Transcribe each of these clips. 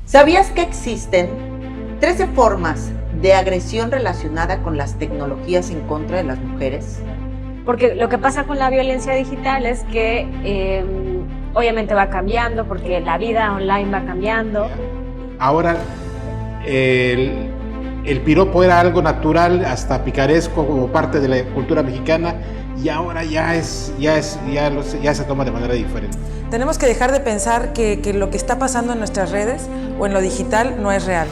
¿Sabías que existen 13 formas de agresión relacionada con las tecnologías en contra de las mujeres? Porque lo que pasa con la violencia digital es que obviamente va cambiando, porque la vida online va cambiando. Ahora el piropo era algo natural, hasta picaresco, como parte de la cultura mexicana, y ahora ya se toma de manera diferente. Tenemos que dejar de pensar que lo que está pasando en nuestras redes o en lo digital no es real.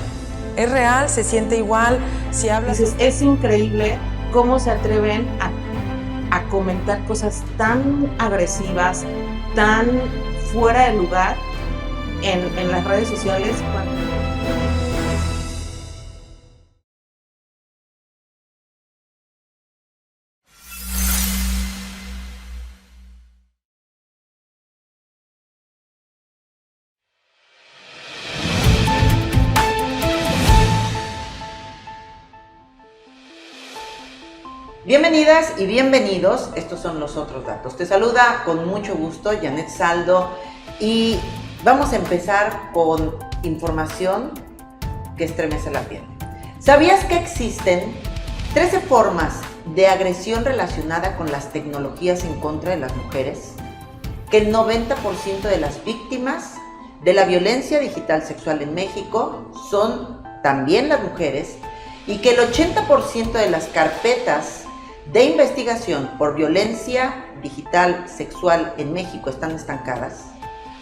Es real, se siente igual, si hablas... Es increíble cómo se atreven a comentar cosas tan agresivas, tan fuera de lugar en las redes sociales. Bienvenidas y bienvenidos, estos son los otros datos. Te saluda con mucho gusto Janet Saldo y vamos a empezar con información que estremece la piel. ¿Sabías que existen 13 formas de agresión relacionada con las tecnologías en contra de las mujeres? Que el 90% de las víctimas de la violencia digital sexual en México son también las mujeres y que el 80% de las carpetas de investigación por violencia digital sexual en México están estancadas.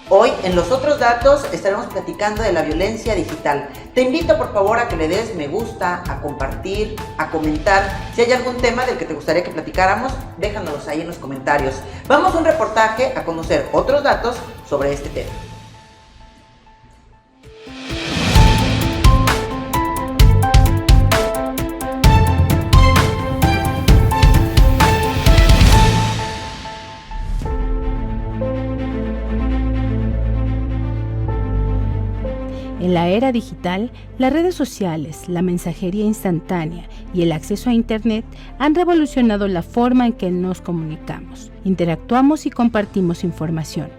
Hoy, en los otros datos, estaremos platicando de la violencia digital. Te invito, por favor, a que le des me gusta, a compartir, a comentar. Si hay algún tema del que te gustaría que platicáramos, déjanos ahí en los comentarios. Vamos a un reportaje a conocer otros datos sobre este tema. En la era digital, las redes sociales, la mensajería instantánea y el acceso a Internet han revolucionado la forma en que nos comunicamos, interactuamos y compartimos información.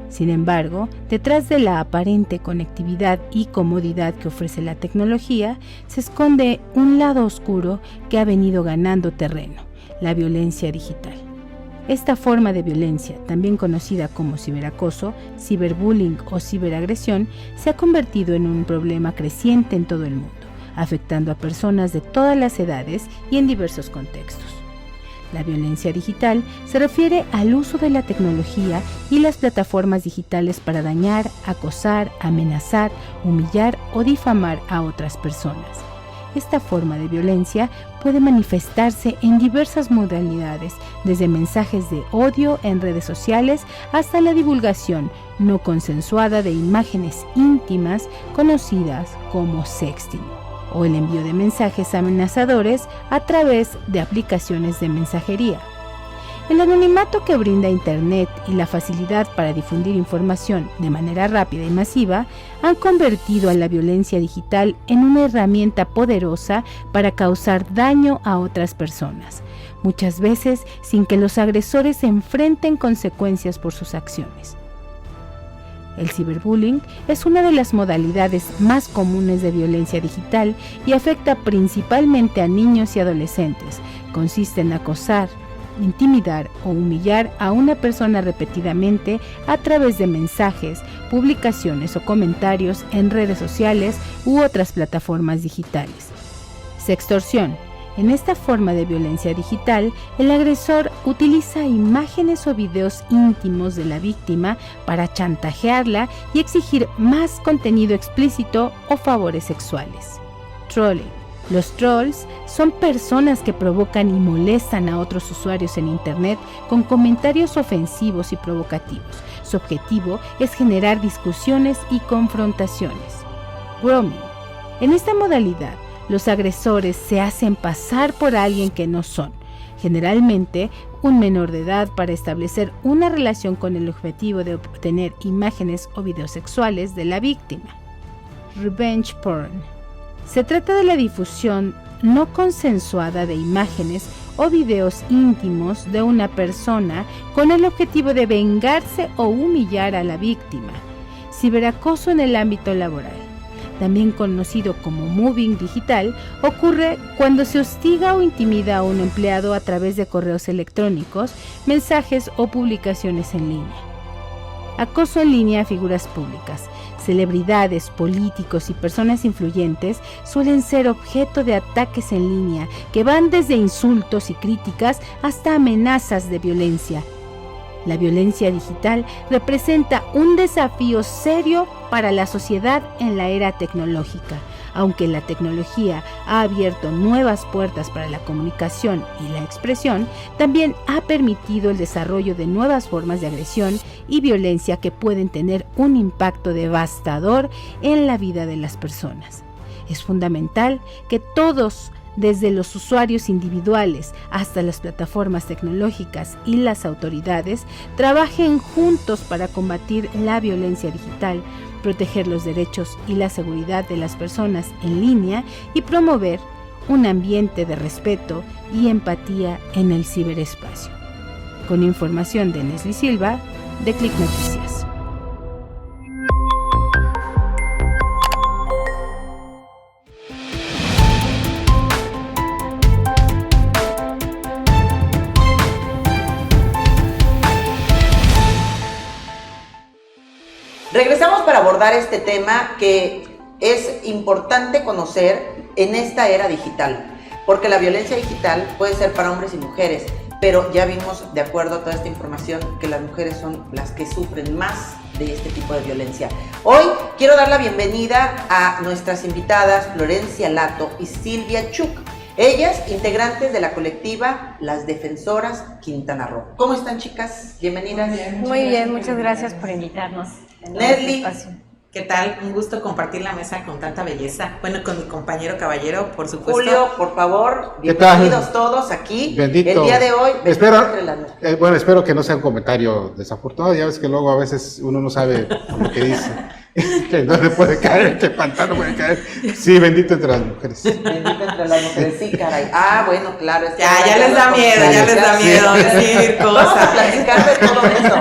Sin embargo, detrás de la aparente conectividad y comodidad que ofrece la tecnología, se esconde un lado oscuro que ha venido ganando terreno: la violencia digital. Esta forma de violencia, también conocida como ciberacoso, ciberbullying o ciberagresión, se ha convertido en un problema creciente en todo el mundo, afectando a personas de todas las edades y en diversos contextos. La violencia digital se refiere al uso de la tecnología y las plataformas digitales para dañar, acosar, amenazar, humillar o difamar a otras personas. Esta forma de violencia puede manifestarse en diversas modalidades, desde mensajes de odio en redes sociales hasta la divulgación no consensuada de imágenes íntimas conocidas como sexting, o el envío de mensajes amenazadores a través de aplicaciones de mensajería. El anonimato que brinda Internet y la facilidad para difundir información de manera rápida y masiva han convertido a la violencia digital en una herramienta poderosa para causar daño a otras personas, muchas veces sin que los agresores enfrenten consecuencias por sus acciones. El ciberbullying es una de las modalidades más comunes de violencia digital y afecta principalmente a niños y adolescentes. Consiste en acosar, intimidar o humillar a una persona repetidamente a través de mensajes, publicaciones o comentarios en redes sociales u otras plataformas digitales. Sextorsión. En esta forma de violencia digital, el agresor utiliza imágenes o videos íntimos de la víctima para chantajearla y exigir más contenido explícito o favores sexuales. Trolling. Los trolls son personas que provocan y molestan a otros usuarios en Internet con comentarios ofensivos y provocativos. Su objetivo es generar discusiones y confrontaciones. Grooming. En esta modalidad, los agresores se hacen pasar por alguien que no son, generalmente un menor de edad, para establecer una relación con el objetivo de obtener imágenes o videos sexuales de la víctima. Revenge porn. Se trata de la difusión no consensuada de imágenes o videos íntimos de una persona con el objetivo de vengarse o humillar a la víctima. Ciberacoso en el ámbito laboral. también conocido como moving digital, ocurre cuando se hostiga o intimida a un empleado a través de correos electrónicos, mensajes o publicaciones en línea. Acoso en línea a figuras públicas. Celebridades, políticos y personas influyentes suelen ser objeto de ataques en línea que van desde insultos y críticas hasta amenazas de violencia. La violencia digital representa un desafío serio para la sociedad en la era tecnológica. Aunque la tecnología ha abierto nuevas puertas para la comunicación y la expresión, también ha permitido el desarrollo de nuevas formas de agresión y violencia que pueden tener un impacto devastador en la vida de las personas. Es fundamental que todos, desde los usuarios individuales hasta las plataformas tecnológicas y las autoridades, trabajen juntos para combatir la violencia digital, proteger los derechos y la seguridad de las personas en línea y promover un ambiente de respeto y empatía en el ciberespacio. Con información de Nesli Silva, de Click Noticias. Regresamos para abordar este tema que es importante conocer en esta era digital, porque la violencia digital puede ser para hombres y mujeres, pero ya vimos, de acuerdo a toda esta información, que las mujeres son las que sufren más de este tipo de violencia. Hoy quiero dar la bienvenida a nuestras invitadas Florencia Lato y Silvia Chuk. Ellas, integrantes de la colectiva Las Defensoras Quintana Roo. ¿Cómo están, chicas? Bienvenidas. Muy bien, muchas gracias por invitarnos. Nesli, ¿qué tal? Un gusto compartir la mesa con tanta belleza. Bueno, con mi compañero caballero, por supuesto. Julio, por favor, ¿Qué tal? bienvenidos todos aquí. Bendito. El día de hoy, Espero que no sea un comentario desafortunado. Ya ves que luego a veces uno no sabe lo que dice. Que no le puede caer, que pantano puede caer. Sí, bendito entre las mujeres. Bendito entre las mujeres, sí, caray. Ah, bueno, claro. Ya les da miedo, decir cosas. Vamos a platicar de todo eso,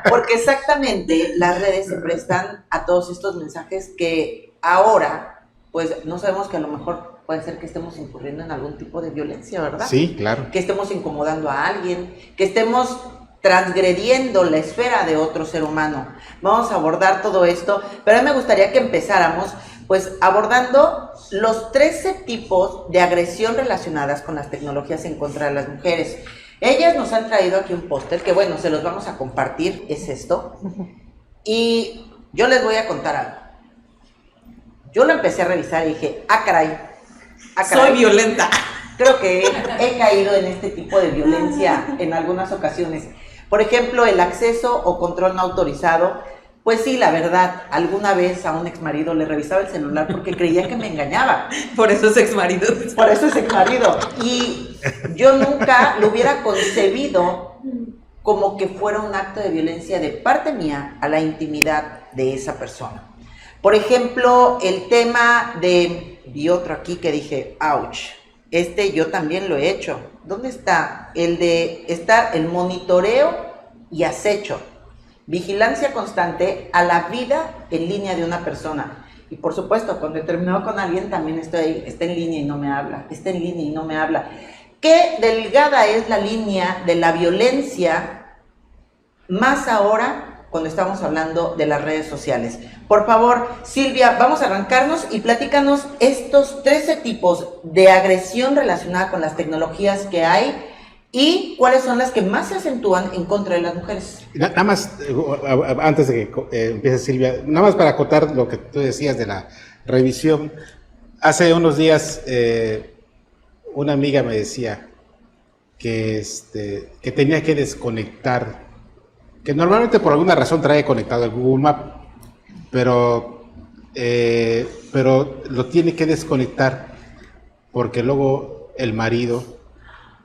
porque exactamente las redes se prestan a todos estos mensajes que ahora, pues no sabemos, que a lo mejor puede ser que estemos incurriendo en algún tipo de violencia, ¿verdad? Sí, claro. Que estemos incomodando a alguien, que estemos transgrediendo la esfera de otro ser humano. Vamos a abordar todo esto, pero a mí me gustaría que empezáramos pues abordando los 13 tipos de agresión relacionadas con las tecnologías en contra de las mujeres. Ellas nos han traído aquí un póster que, bueno, se los vamos a compartir, es esto. Y yo les voy a contar algo. Yo lo empecé a revisar y dije, caray. Soy violenta. Creo que he caído en este tipo de violencia en algunas ocasiones. Por ejemplo, el acceso o control no autorizado. Pues sí, la verdad, alguna vez a un exmarido le revisaba el celular porque creía que me engañaba. Por eso es exmarido. Por eso es exmarido. Y yo nunca lo hubiera concebido como que fuera un acto de violencia de parte mía a la intimidad de esa persona. Por ejemplo, el tema de... Vi otro aquí que dije, ouch. Yo también lo he hecho. ¿Dónde está? El de estar el monitoreo y acecho. Vigilancia constante a la vida en línea de una persona. Y por supuesto, cuando he terminado con alguien también está en línea y no me habla. Está en línea y no me habla. Qué delgada es la línea de la violencia, más ahora cuando estamos hablando de las redes sociales. Por favor, Silvia, vamos a arrancarnos y platícanos estos 13 tipos de agresión relacionada con las tecnologías que hay y cuáles son las que más se acentúan en contra de las mujeres. Nada más, antes de que empiece Silvia, nada más para acotar lo que tú decías de la revisión. Hace unos días una amiga me decía que tenía que desconectar, que normalmente por alguna razón trae conectado el Google Maps, pero lo tiene que desconectar porque luego el marido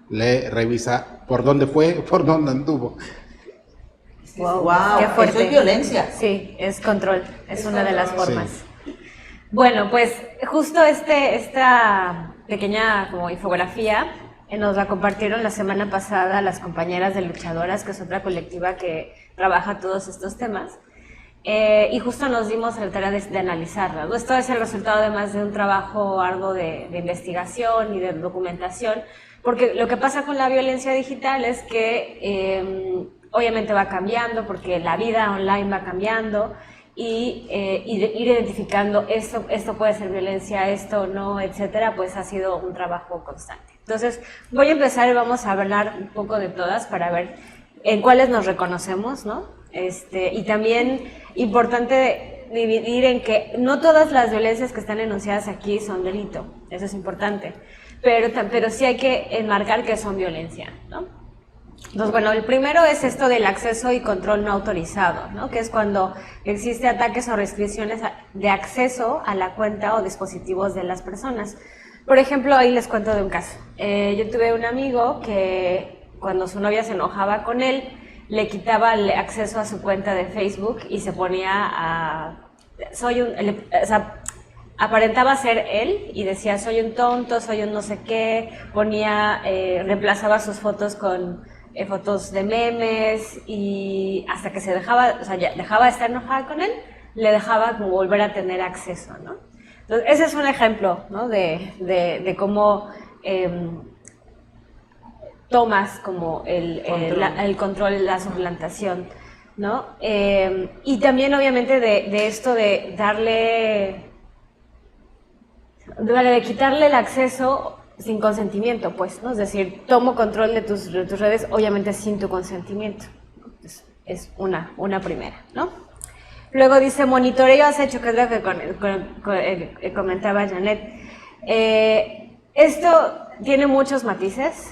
le revisa por dónde fue, por dónde anduvo. Wow, Qué fuerte. Eso es violencia. Sí, es control, es una de las formas. Sí. Bueno, pues justo esta pequeña como infografía nos la compartieron la semana pasada las compañeras de Luchadoras, que es otra colectiva que trabaja todos estos temas. y justo nos dimos la tarea de analizarla, ¿no? Esto es el resultado además de un trabajo arduo de investigación y de documentación, porque lo que pasa con la violencia digital es que obviamente va cambiando, porque la vida online va cambiando, y ir identificando esto puede ser violencia, esto no, etcétera, pues ha sido un trabajo constante. Entonces voy a empezar y vamos a hablar un poco de todas para ver en cuáles nos reconocemos, ¿no? Y también importante dividir en que no todas las violencias que están enunciadas aquí son delito, eso es importante, pero sí hay que enmarcar que son violencia, ¿no? Entonces, bueno, el primero es esto del acceso y control no autorizado, ¿no? Que es cuando existe ataques o restricciones de acceso a la cuenta o dispositivos de las personas. Por ejemplo, ahí les cuento de un caso. Yo tuve un amigo que cuando su novia se enojaba con él, le quitaba el acceso a su cuenta de Facebook y se ponía a... aparentaba ser él y decía, soy un tonto, soy un no sé qué, reemplazaba sus fotos con fotos de memes, y hasta que ya dejaba de estar enojada con él, le dejaba como volver a tener acceso, ¿no? Entonces, ese es un ejemplo, ¿no? de cómo tomas como el control, la suplantación, ¿no? Y también obviamente de esto de de quitarle el acceso sin consentimiento, pues, ¿no? Es decir, tomo control de tus redes, obviamente sin tu consentimiento, ¿no? Es una primera, ¿no? Luego dice, monitoreo acecho, que es lo que comentaba Janet. Esto tiene muchos matices.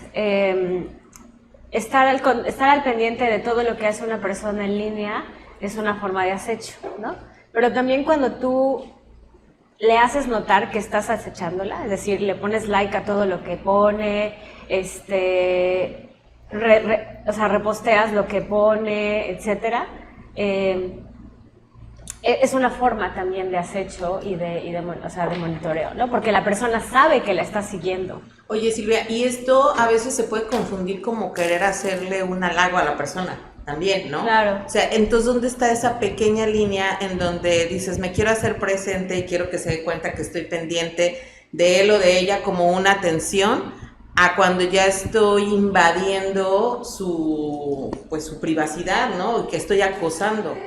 Estar al pendiente de todo lo que hace una persona en línea es una forma de acecho, ¿no? Pero también cuando tú le haces notar que estás acechándola, es decir, le pones like a todo lo que pone, reposteas lo que pone, etcétera, es una forma también de acecho y de monitoreo, ¿no? Porque la persona sabe que la está siguiendo. Oye, Silvia, y esto a veces se puede confundir como querer hacerle un halago a la persona también, ¿no? Claro. O sea, entonces, ¿dónde está esa pequeña línea en donde dices, me quiero hacer presente y quiero que se dé cuenta que estoy pendiente de él o de ella como una atención, a cuando ya estoy invadiendo su privacidad, ¿no? Y que estoy acosando?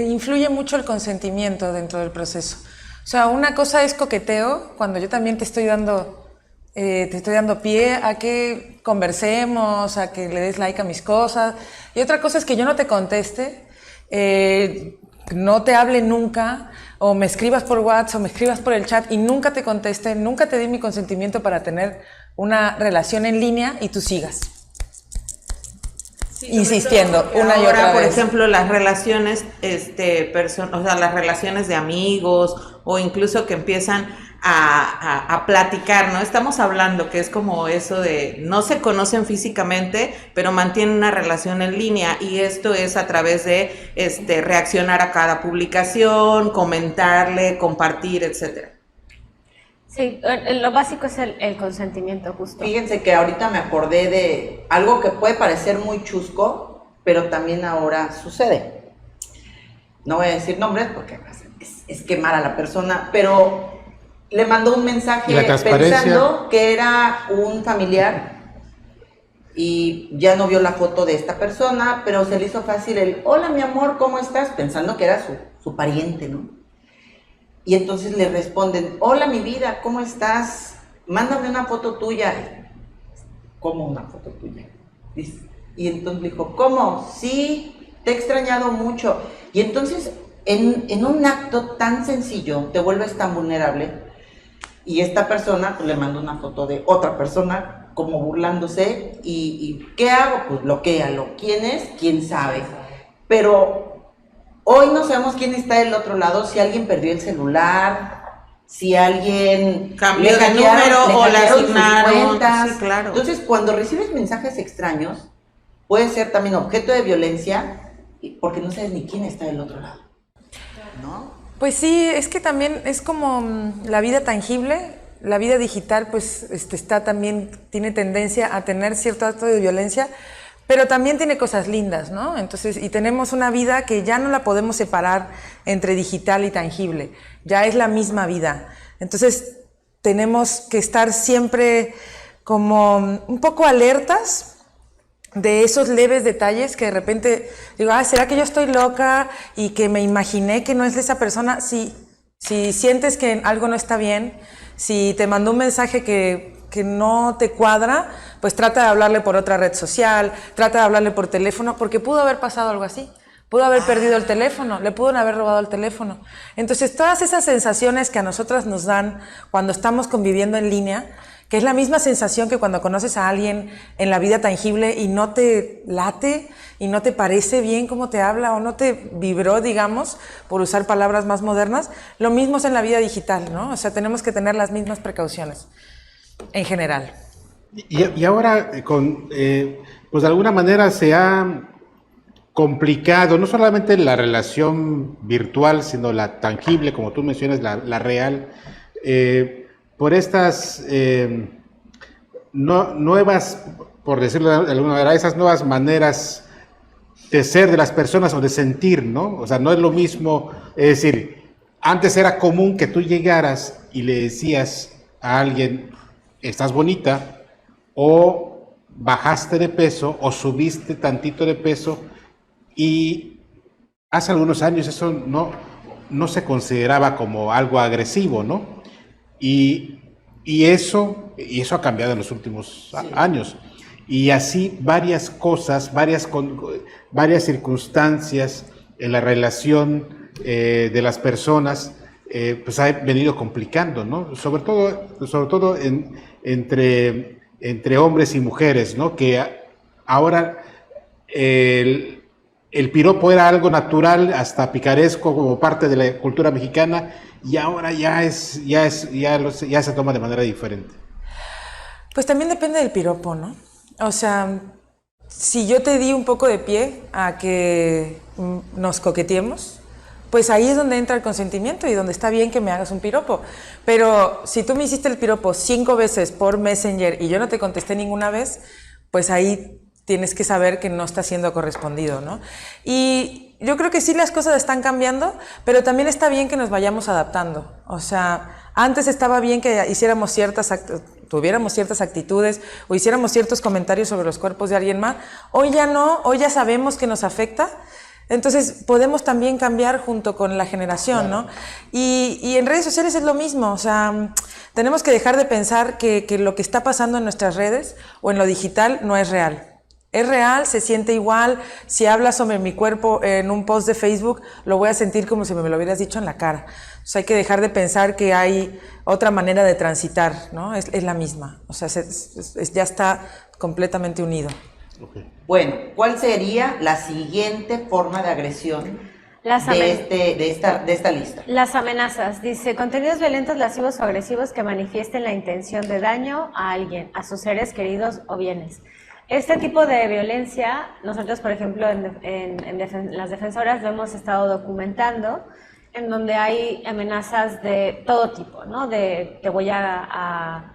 Influye mucho el consentimiento dentro del proceso. O sea, una cosa es coqueteo, cuando yo también te estoy dando pie a que conversemos, a que le des like a mis cosas. Y otra cosa es que yo no te conteste, no te hable nunca, o me escribas por WhatsApp o me escribas por el chat y nunca te conteste, nunca te di mi consentimiento para tener una relación en línea y tú sigas. Sí, insistiendo una y otra vez. Por ejemplo, las relaciones, las relaciones de amigos, o incluso que empiezan a platicar, ¿no? Estamos hablando que es como eso de no se conocen físicamente, pero mantienen una relación en línea, y esto es a través de reaccionar a cada publicación, comentarle, compartir, etcétera. Sí, lo básico es el consentimiento, justo. Fíjense que ahorita me acordé de algo que puede parecer muy chusco, pero también ahora sucede. No voy a decir nombres porque es quemar a la persona, pero le mandó un mensaje pensando que era un familiar y ya no vio la foto de esta persona, pero se le hizo fácil el hola mi amor, ¿cómo estás? Pensando que era su pariente, ¿no? Y entonces le responden, hola mi vida, ¿cómo estás? Mándame una foto tuya. ¿Cómo una foto tuya? Y entonces dijo, ¿cómo? Sí, te he extrañado mucho. Y entonces en un acto tan sencillo te vuelves tan vulnerable, y esta persona pues, le mandó una foto de otra persona como burlándose, y ¿qué hago? Pues bloquéalo. ¿Quién es? ¿Quién sabe? Pero hoy no sabemos quién está del otro lado, si alguien perdió el celular, si alguien cambió de número o la asignaron. Sí, claro. Entonces, cuando recibes mensajes extraños, puede ser también objeto de violencia, porque no sabes ni quién está del otro lado, ¿no? Pues sí, es que también es como la vida tangible, la vida digital, pues tiene tendencia a tener cierto acto de violencia, pero también tiene cosas lindas, ¿no? Entonces, y tenemos una vida que ya no la podemos separar entre digital y tangible, ya es la misma vida. Entonces, tenemos que estar siempre como un poco alertas de esos leves detalles que de repente digo, ¿será que yo estoy loca y que me imaginé que no es de esa persona? Sí, si sientes que algo no está bien, si te mandó un mensaje que no te cuadra, pues trata de hablarle por otra red social, trata de hablarle por teléfono, porque pudo haber pasado algo así. Pudo haber perdido el teléfono, le pudo haber robado el teléfono. Entonces, todas esas sensaciones que a nosotras nos dan cuando estamos conviviendo en línea, que es la misma sensación que cuando conoces a alguien en la vida tangible y no te late y no te parece bien cómo te habla o no te vibró, digamos, por usar palabras más modernas, lo mismo es en la vida digital, ¿no? O sea, tenemos que tener las mismas precauciones en general. Y ahora, pues de alguna manera se ha complicado, no solamente la relación virtual, sino la tangible, como tú mencionas, la real, por estas nuevas, por decirlo de alguna manera, esas nuevas maneras de ser de las personas o de sentir, ¿no? O sea, no es lo mismo, es decir, antes era común que tú llegaras y le decías a alguien, estás bonita, o bajaste de peso, o subiste tantito de peso, y hace algunos años eso no se consideraba como algo agresivo, ¿no? Y eso ha cambiado en los últimos años. Y así varias cosas, varias circunstancias en la relación de las personas, pues ha venido complicando, ¿no? Sobre todo entre hombres y mujeres, ¿no? Que ahora el piropo era algo natural, hasta picaresco como parte de la cultura mexicana, y ahora ya se toma de manera diferente. Pues también depende del piropo, ¿no? O sea, si yo te di un poco de pie a que nos coqueteemos, pues ahí es donde entra el consentimiento y donde está bien que me hagas un piropo. Pero si tú me hiciste el piropo 5 veces por Messenger y yo no te contesté ninguna vez, pues ahí tienes que saber que no está siendo correspondido, ¿no? Y yo creo que sí las cosas están cambiando, pero también está bien que nos vayamos adaptando. O sea, antes estaba bien que tuviéramos ciertas actitudes o hiciéramos ciertos comentarios sobre los cuerpos de alguien más. Hoy ya no, hoy ya sabemos que nos afecta. Entonces podemos también cambiar junto con la generación, ¿no? Y en redes sociales es lo mismo, o sea, tenemos que dejar de pensar que lo que está pasando en nuestras redes o en lo digital no es real. Es real, se siente igual. Si hablas sobre mi cuerpo en un post de Facebook, lo voy a sentir como si me lo hubieras dicho en la cara. O sea, hay que dejar de pensar que hay otra manera de transitar, ¿no? Es la misma. O sea, ya está completamente unido. Okay. Bueno, ¿cuál sería la siguiente forma de agresión de esta lista? Las amenazas. Dice, contenidos violentos, lascivos o agresivos que manifiesten la intención de daño a alguien, a sus seres queridos o bienes. Este tipo de violencia, nosotros, por ejemplo, en las defensoras lo hemos estado documentando, en donde hay amenazas de todo tipo, ¿no? Te voy a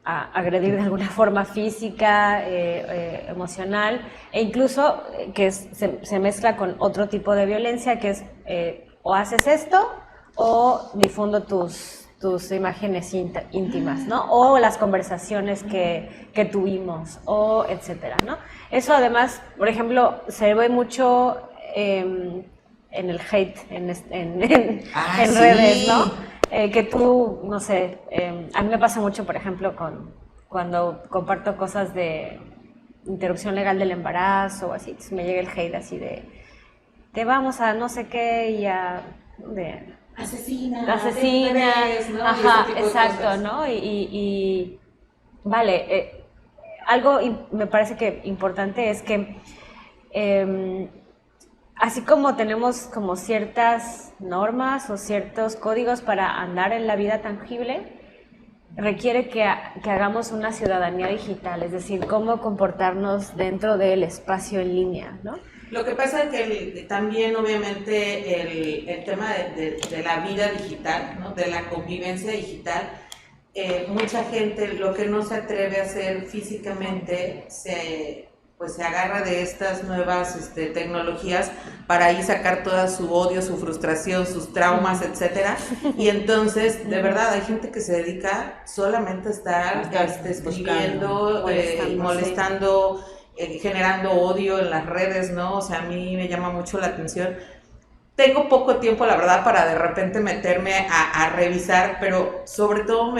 agredir de alguna forma física, emocional, e incluso que se mezcla con otro tipo de violencia, que es o haces esto o difundo tus imágenes íntimas, ¿no? O las conversaciones que tuvimos, o etcétera, ¿no? Eso además, por ejemplo, se ve mucho en el hate, en redes, ¿no? Que tú, no sé, a mí me pasa mucho, por ejemplo, cuando comparto cosas de interrupción legal del embarazo o así, me llega el hate así de, te vamos a no sé qué y a... asesina, bebés, ¿no? Ajá, exacto, ¿no? Y vale, algo me parece que importante es que así como tenemos como ciertas normas o ciertos códigos para andar en la vida tangible, requiere que hagamos una ciudadanía digital, es decir, cómo comportarnos dentro del espacio en línea, ¿no? Lo que pasa es que también, obviamente, el tema de la vida digital, ¿no? De la convivencia digital, mucha gente lo que no se atreve a hacer físicamente pues se agarra de estas nuevas tecnologías para ahí sacar toda su odio, su frustración, sus traumas, etcétera. Y entonces, de verdad, hay gente que se dedica solamente a estar escribiendo y molestando, generando odio en las redes, ¿no? O sea, a mí me llama mucho la atención. Tengo poco tiempo, la verdad, para de repente meterme a revisar, pero sobre todo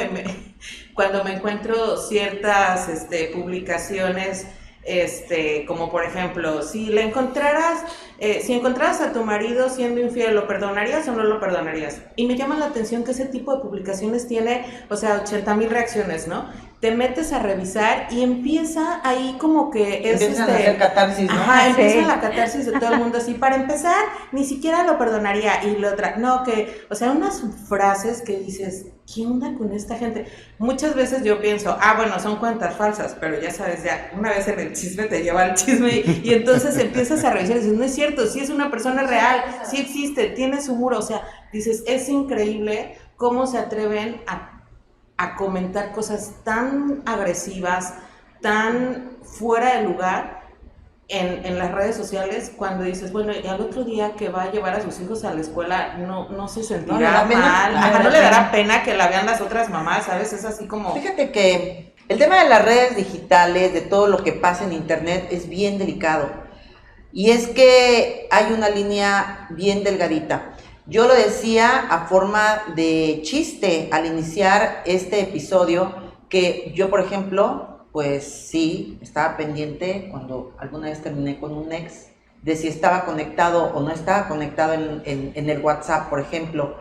cuando me encuentro ciertas publicaciones, como por ejemplo, si encontraras a tu marido siendo infiel, ¿lo perdonarías o no lo perdonarías? Y me llama la atención que ese tipo de publicaciones tiene, 80,000 reacciones, ¿no? Te metes a revisar y empieza ahí como que es empiezan a hacer catarsis, ¿no? Ajá, empieza la catarsis de todo el mundo así. Para empezar, ni siquiera lo perdonaría. Y la otra, no, unas frases que dices, ¿qué onda con esta gente? Muchas veces yo pienso, bueno, son cuentas falsas, pero ya sabes, ya una vez en el chisme te lleva el chisme y entonces empiezas a revisar y dices, no es cierto, sí es una persona real, sí existe, tiene su muro, o sea, dices, es increíble cómo se atreven a comentar cosas tan agresivas, tan fuera de lugar en las redes sociales, cuando dices, bueno, y al otro día que va a llevar a sus hijos a la escuela, no se sentirá mal, no le dará pena que la vean las otras mamás, ¿sabes? Es así como... Fíjate que el tema de las redes digitales, de todo lo que pasa en internet, es bien delicado. Y es que hay una línea bien delgadita. Yo lo decía a forma de chiste al iniciar este episodio, que yo, por ejemplo, pues sí, estaba pendiente cuando alguna vez terminé con un ex, de si estaba conectado o no estaba conectado en el WhatsApp, por ejemplo,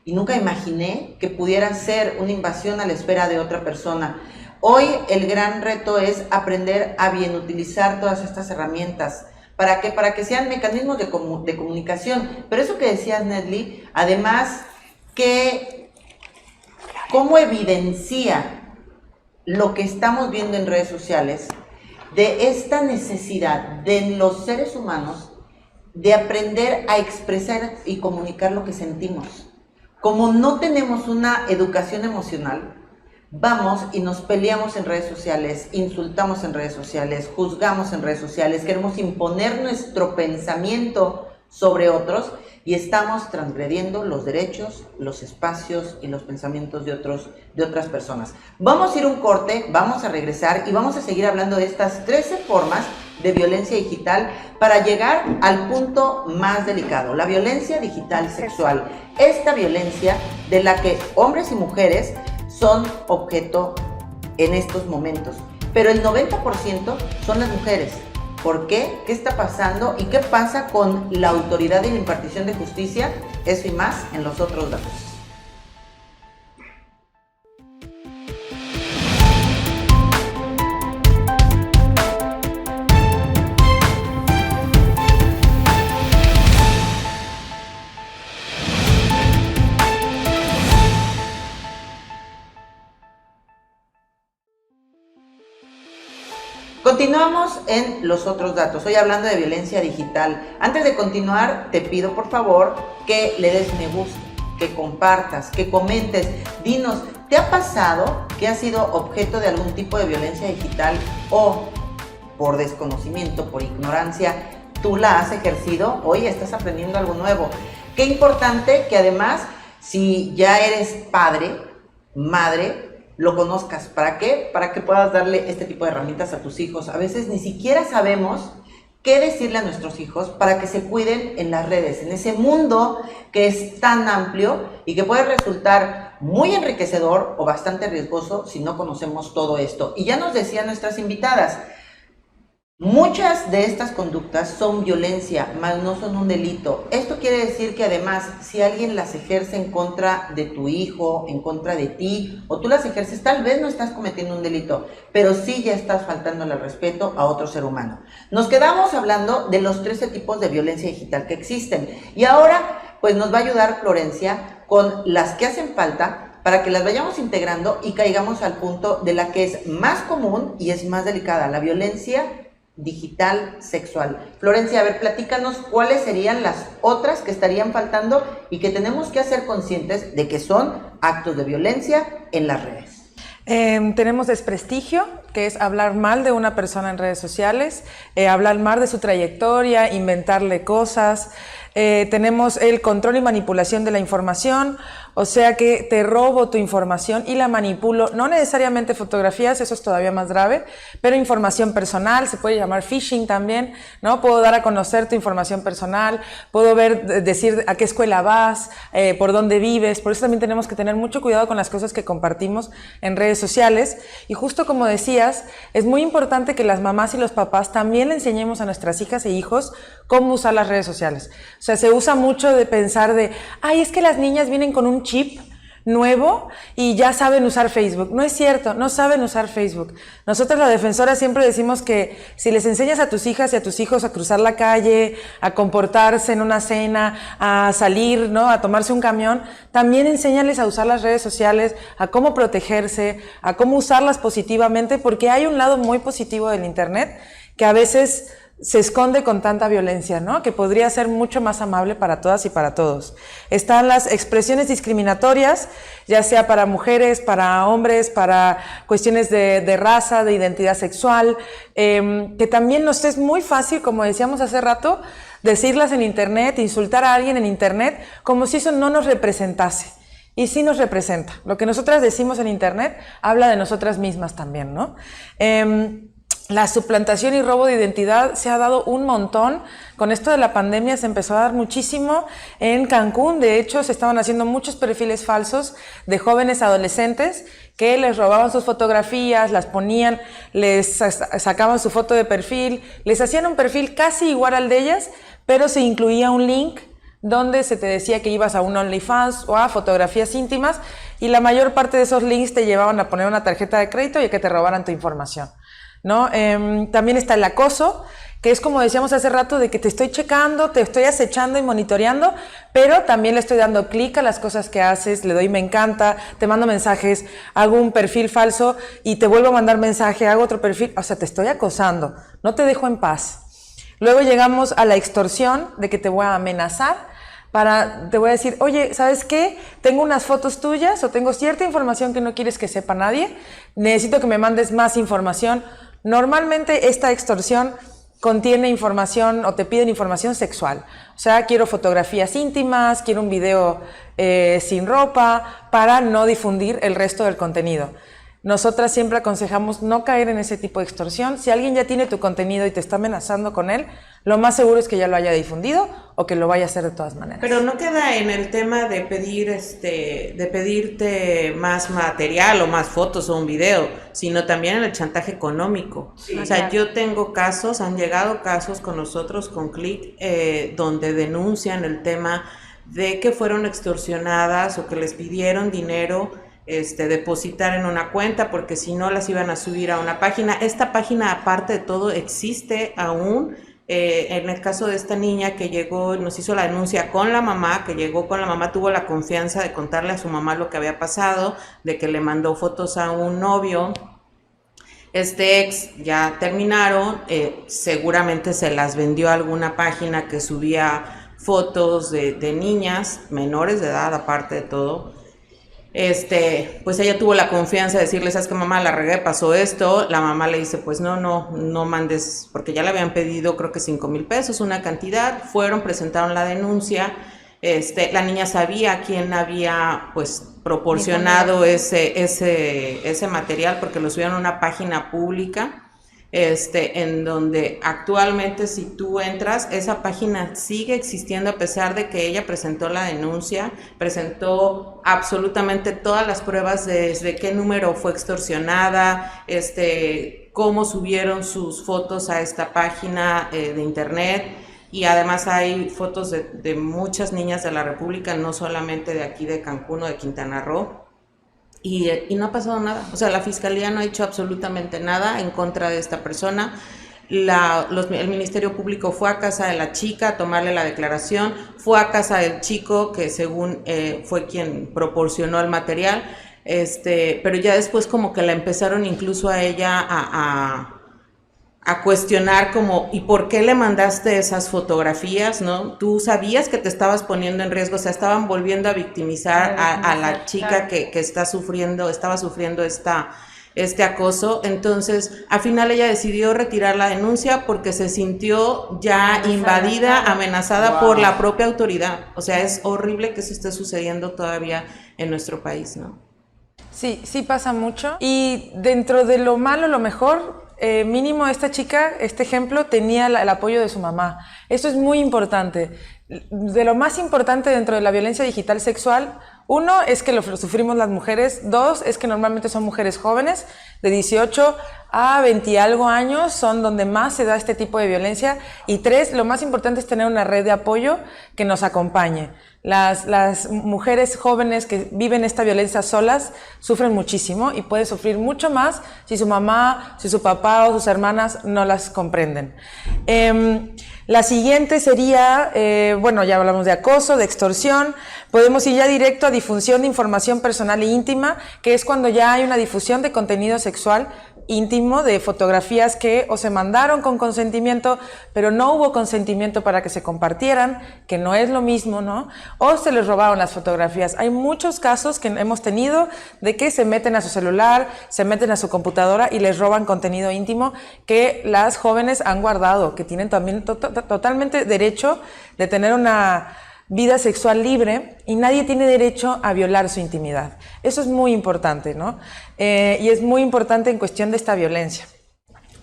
y nunca imaginé que pudiera ser una invasión a la esfera de otra persona. Hoy el gran reto es aprender a bien utilizar todas estas herramientas. ¿Para qué? Para que sean mecanismos de comunicación. Pero eso que decías, Nedly, además, que cómo evidencia lo que estamos viendo en redes sociales de esta necesidad de los seres humanos de aprender a expresar y comunicar lo que sentimos. Como no tenemos una educación emocional, vamos y nos peleamos en redes sociales, insultamos en redes sociales, juzgamos en redes sociales, queremos imponer nuestro pensamiento sobre otros y estamos transgrediendo los derechos, los espacios y los pensamientos de otras personas. Vamos a ir a un corte, vamos a regresar y vamos a seguir hablando de estas 13 formas de violencia digital para llegar al punto más delicado, la violencia digital sexual. Esta violencia de la que hombres y mujeres son objeto en estos momentos, pero el 90% son las mujeres. ¿Por qué? ¿Qué está pasando? ¿Y qué pasa con la autoridad y la impartición de justicia? Eso y más en los otros datos. Continuamos en los otros datos, hoy hablando de violencia digital. Antes de continuar, te pido por favor que le des me gusta, que compartas, que comentes. Dinos, ¿te ha pasado que has sido objeto de algún tipo de violencia digital o por desconocimiento, por ignorancia, tú la has ejercido? Hoy estás aprendiendo algo nuevo. Qué importante que además, si ya eres padre, madre, lo conozcas. ¿Para qué? Para que puedas darle este tipo de herramientas a tus hijos. A veces ni siquiera sabemos qué decirle a nuestros hijos para que se cuiden en las redes, en ese mundo que es tan amplio y que puede resultar muy enriquecedor o bastante riesgoso si no conocemos todo esto. Y ya nos decían nuestras invitadas, muchas de estas conductas son violencia, mas no son un delito. Esto quiere decir que además, si alguien las ejerce en contra de tu hijo, en contra de ti, o tú las ejerces, tal vez no estás cometiendo un delito, pero sí ya estás faltándole al respeto a otro ser humano. Nos quedamos hablando de los 13 tipos de violencia digital que existen. Y ahora, pues nos va a ayudar Florencia con las que hacen falta para que las vayamos integrando y caigamos al punto de la que es más común y es más delicada, la violencia digital sexual. Florencia, a ver, platícanos cuáles serían las otras que estarían faltando y que tenemos que hacer conscientes de que son actos de violencia en las redes. Tenemos desprestigio, que es hablar mal de una persona en redes sociales, hablar mal de su trayectoria, inventarle cosas. Tenemos el control y manipulación de la información, o sea que te robo tu información y la manipulo, no necesariamente fotografías, eso es todavía más grave, pero información personal, se puede llamar phishing también, ¿no? Puedo dar a conocer tu información personal, puedo decir a qué escuela vas, por dónde vives, por eso también tenemos que tener mucho cuidado con las cosas que compartimos en redes sociales. Y justo como decías, es muy importante que las mamás y los papás también le enseñemos a nuestras hijas e hijos cómo usar las redes sociales. O sea, se usa mucho de pensar de, ay, es que las niñas vienen con un chip nuevo y ya saben usar Facebook. No es cierto, no saben usar Facebook. Nosotros, la Defensora, siempre decimos que si les enseñas a tus hijas y a tus hijos a cruzar la calle, a comportarse en una cena, a salir, ¿no?, a tomarse un camión, también enséñales a usar las redes sociales, a cómo protegerse, a cómo usarlas positivamente, porque hay un lado muy positivo del Internet que a veces se esconde con tanta violencia, ¿no?, que podría ser mucho más amable para todas y para todos. Están las expresiones discriminatorias, ya sea para mujeres, para hombres, para cuestiones de raza, de identidad sexual, que también nos es muy fácil, como decíamos hace rato, decirlas en Internet, insultar a alguien en Internet, como si eso no nos representase. Y sí nos representa. Lo que nosotras decimos en Internet habla de nosotras mismas también, ¿no? La suplantación y robo de identidad se ha dado un montón. Con esto de la pandemia se empezó a dar muchísimo en Cancún. De hecho, se estaban haciendo muchos perfiles falsos de jóvenes adolescentes que les robaban sus fotografías, las ponían, les sacaban su foto de perfil, les hacían un perfil casi igual al de ellas, pero se incluía un link donde se te decía que ibas a un OnlyFans o a fotografías íntimas, y la mayor parte de esos links te llevaban a poner una tarjeta de crédito y a que te robaran tu información, ¿no? También está el acoso, que es como decíamos hace rato, de que te estoy checando, te estoy acechando y monitoreando, pero también le estoy dando clic a las cosas que haces, le doy me encanta, te mando mensajes, hago un perfil falso y te vuelvo a mandar mensaje, hago otro perfil, o sea, te estoy acosando, no te dejo en paz. Luego llegamos a la extorsión, de que te voy a amenazar, te voy a decir, oye, ¿sabes qué? Tengo unas fotos tuyas o tengo cierta información que no quieres que sepa nadie, necesito que me mandes más información. Normalmente esta extorsión contiene información o te piden información sexual. O sea, quiero fotografías íntimas, quiero un video sin ropa, para no difundir el resto del contenido. Nosotras siempre aconsejamos no caer en ese tipo de extorsión. Si alguien ya tiene tu contenido y te está amenazando con él, lo más seguro es que ya lo haya difundido o que lo vaya a hacer de todas maneras. Pero no queda en el tema de pedir de pedirte más material o más fotos o un video, sino también en el chantaje económico. Sí. O sea, yo tengo casos, han llegado casos con nosotros, con Click, donde denuncian el tema de que fueron extorsionadas o que les pidieron dinero, depositar en una cuenta, porque si no las iban a subir a una página. Esta página, aparte de todo, existe aún. En el caso de esta niña que llegó, nos hizo la denuncia con la mamá, que llegó con la mamá, tuvo la confianza de contarle a su mamá lo que había pasado, de que le mandó fotos a un novio. Este ex ya terminaron, seguramente se las vendió a alguna página que subía fotos de niñas menores de edad, aparte de todo. Pues ella tuvo la confianza de decirle, ¿sabes qué, mamá? La regué, pasó esto. La mamá le dice, pues no mandes, porque ya le habían pedido creo que 5,000 pesos, una cantidad. Fueron, presentaron la denuncia. La niña sabía quién había pues proporcionado ese material, porque lo subieron a una página pública. En donde actualmente, si tú entras, esa página sigue existiendo a pesar de que ella presentó la denuncia, presentó absolutamente todas las pruebas desde qué número fue extorsionada, cómo subieron sus fotos a esta página de internet, y además hay fotos de muchas niñas de la República, no solamente de aquí de Cancún o de Quintana Roo. Y no ha pasado nada, o sea, la fiscalía no ha hecho absolutamente nada en contra de esta persona. El Ministerio Público fue a casa de la chica a tomarle la declaración, fue a casa del chico que según fue quien proporcionó el material, pero ya después como que la empezaron incluso a ella a a cuestionar como, ¿y por qué le mandaste esas fotografías, no? Tú sabías que te estabas poniendo en riesgo, o sea, estaban volviendo a victimizar a la chica que estaba sufriendo este acoso. Entonces, al final ella decidió retirar la denuncia porque se sintió ya invadida, amenazada por la propia autoridad. O sea, es horrible que eso esté sucediendo todavía en nuestro país, ¿no? Sí, sí pasa mucho. Y dentro de lo malo, lo mejor, mínimo esta chica, este ejemplo, tenía el apoyo de su mamá. Esto es muy importante. De lo más importante dentro de la violencia digital sexual, uno es que lo sufrimos las mujeres, dos es que normalmente son mujeres jóvenes, de 18 a 20 y algo años son donde más se da este tipo de violencia, y tres, lo más importante es tener una red de apoyo que nos acompañe. Las mujeres jóvenes que viven esta violencia solas sufren muchísimo y pueden sufrir mucho más si su mamá, si su papá o sus hermanas no las comprenden. La siguiente sería, bueno, ya hablamos de acoso, de extorsión. Podemos ir ya directo a difusión de información personal e íntima, que es cuando ya hay una difusión de contenido sexual íntimo, de fotografías que o se mandaron con consentimiento, pero no hubo consentimiento para que se compartieran, que no es lo mismo, ¿no? O se les robaron las fotografías. Hay muchos casos que hemos tenido de que se meten a su celular, se meten a su computadora y les roban contenido íntimo que las jóvenes han guardado, que tienen también totalmente derecho de tener una vida sexual libre, y nadie tiene derecho a violar su intimidad. Eso es muy importante, ¿no? Y es muy importante en cuestión de esta violencia.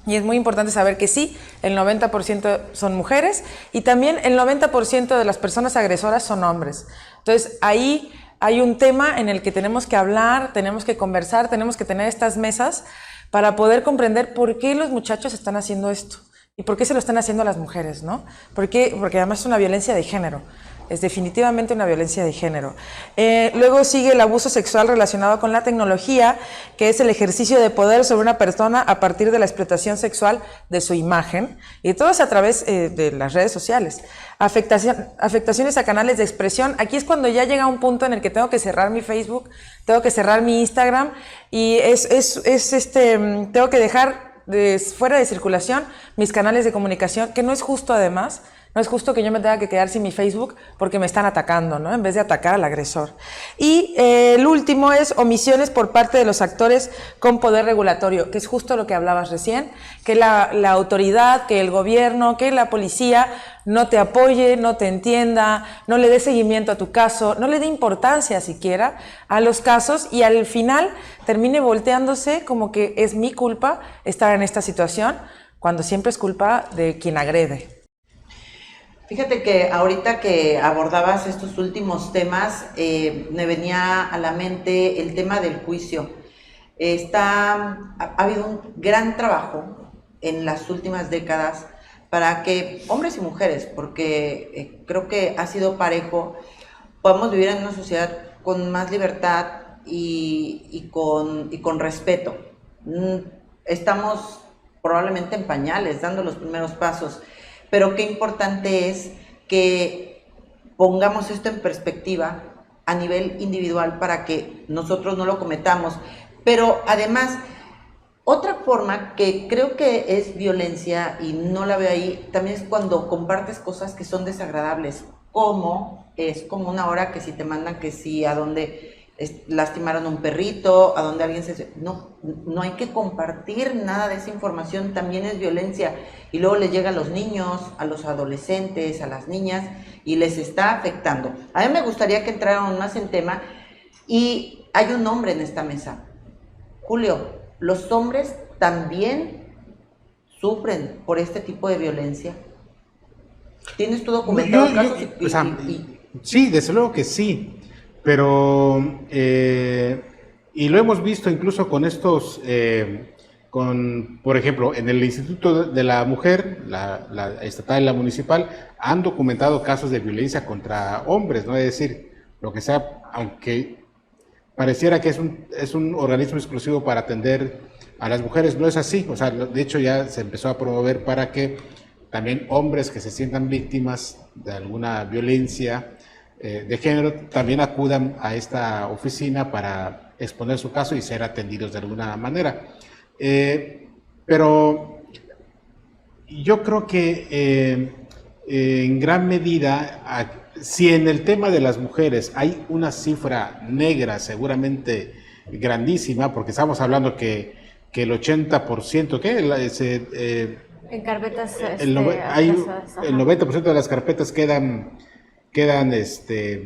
Y es muy importante saber que sí, el 90% son mujeres, y también el 90% de las personas agresoras son hombres. Entonces, ahí hay un tema en el que tenemos que hablar, tenemos que conversar, tenemos que tener estas mesas para poder comprender por qué los muchachos están haciendo esto. ¿Y por qué se lo están haciendo a las mujeres, no? Porque además es una violencia de género. Es definitivamente una violencia de género. Luego sigue el abuso sexual relacionado con la tecnología, que es el ejercicio de poder sobre una persona a partir de la explotación sexual de su imagen, y todo es a través de las redes sociales. Afectaciones a canales de expresión. Aquí es cuando ya llega un punto en el que tengo que cerrar mi Facebook, tengo que cerrar mi Instagram, y tengo que dejar fuera de circulación mis canales de comunicación, que no es justo además. No es justo que yo me tenga que quedar sin mi Facebook porque me están atacando, ¿no? En vez de atacar al agresor. Y el último es omisiones por parte de los actores con poder regulatorio, que es justo lo que hablabas recién, que la autoridad, que el gobierno, que la policía no te apoye, no te entienda, no le dé seguimiento a tu caso, no le dé importancia siquiera a los casos, y al final termine volteándose como que es mi culpa estar en esta situación, cuando siempre es culpa de quien agrede. Fíjate que ahorita que abordabas estos últimos temas, me venía a la mente el tema del juicio. Ha habido un gran trabajo en las últimas décadas para que hombres y mujeres, porque creo que ha sido parejo, podamos vivir en una sociedad con más libertad y con respeto. Estamos probablemente en pañales, dando los primeros pasos. Pero qué importante es que pongamos esto en perspectiva a nivel individual para que nosotros no lo cometamos. Pero además, otra forma que creo que es violencia y no la veo ahí, también es cuando compartes cosas que son desagradables, como es como una hora que si te mandan que si a dónde lastimaron a un perrito, a donde alguien no hay que compartir nada de esa información, también es violencia, y luego le llega a los niños, a los adolescentes, a las niñas, y les está afectando. A mí me gustaría que entraran más en tema, y hay un hombre en esta mesa. Julio, ¿los hombres también sufren por este tipo de violencia? ¿Tienes tú documentado casos? Sí, desde luego que sí. Pero, y lo hemos visto incluso con estos, por ejemplo, en el Instituto de la Mujer, la estatal y la municipal, han documentado casos de violencia contra hombres, ¿no? Es decir, lo que sea, aunque pareciera que es un organismo exclusivo para atender a las mujeres, no es así. O sea, de hecho ya se empezó a promover para que también hombres que se sientan víctimas de alguna violencia de género también acudan a esta oficina para exponer su caso y ser atendidos de alguna manera. Pero yo creo que en gran medida, si en el tema de las mujeres hay una cifra negra seguramente grandísima, porque estamos hablando que el 80%, En carpetas el 90% de las carpetas quedan